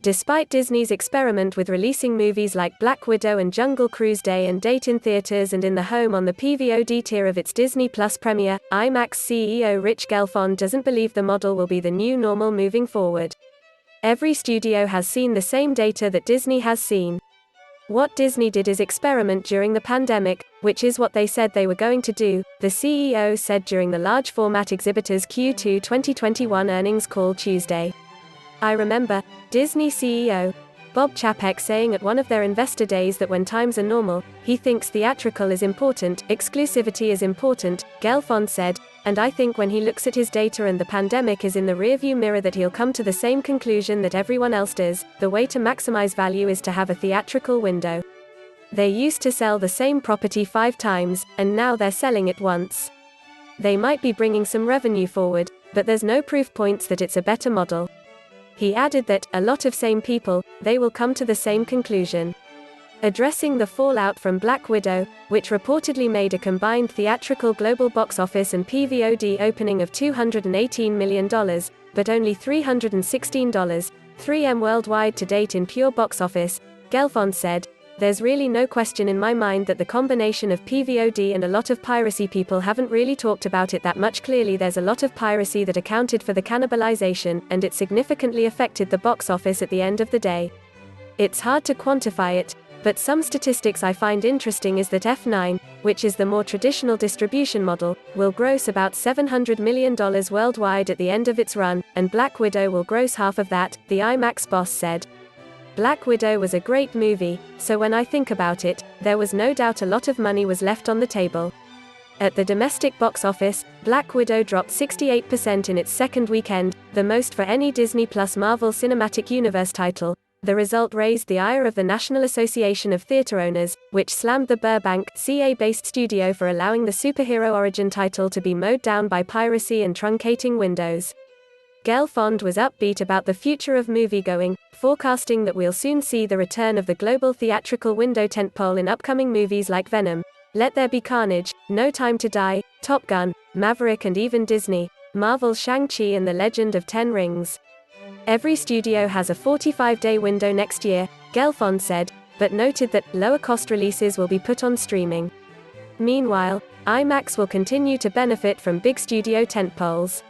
Despite Disney's experiment with releasing movies like Black Widow and Jungle Cruise Day and date in theaters and in the home on the PVOD tier of its Disney Plus premiere, Imax CEO Rich Gelfond doesn't believe the model will be the new normal moving forward. Every studio has seen the same data that Disney has seen. What Disney did is experiment during the pandemic, which is what they said they were going to do, the CEO said during the large format exhibitors Q2 2021 earnings call Tuesday. I remember Disney CEO Bob Chapek saying at one of their investor days that when times are normal, he thinks theatrical is important, exclusivity is important, Gelfond said, and I think when he looks at his data and the pandemic is in the rearview mirror that he'll come to the same conclusion that everyone else does. The way to maximize value is to have a theatrical window. They used to sell the same property 5 times, and now they're selling it once. They might be bringing some revenue forward, but there's no proof points that it's a better model. He added that, a lot of same people, they will come to the same conclusion. Addressing the fallout from Black Widow, which reportedly made a combined theatrical global box office and PVOD opening of $218 million, but only $316, $3M worldwide to date in pure box office, Gelfond said, "There's really no question in my mind that the combination of PVOD and a lot of piracy, people haven't really talked about it that much. Clearly there's a lot of piracy that accounted for the cannibalization, and it significantly affected the box office at the end of the day. It's hard to quantify it, but some statistics I find interesting is that F9, which is the more traditional distribution model, will gross about $700 million worldwide at the end of its run, and Black Widow will gross half of that," the IMAX boss said. Black Widow was a great movie, so when I think about it, there was no doubt a lot of money was left on the table. At the domestic box office, Black Widow dropped 68% in its second weekend, the most for any Disney Plus Marvel Cinematic Universe title. The result raised the ire of the National Association of Theater Owners, which slammed the Burbank, CA-based studio for allowing the superhero origin title to be mowed down by piracy and truncating windows. Gelfond was upbeat about the future of moviegoing, forecasting that we'll soon see the return of the global theatrical window tentpole in upcoming movies like Venom, There Be Carnage, No Time to Die, Top Gun, Maverick, and even Disney Marvel's Shang-Chi and the Legend of Ten Rings. Every studio has a 45-day window next year, Gelfond said, but noted that lower-cost releases will be put on streaming. Meanwhile, IMAX will continue to benefit from big studio tentpoles.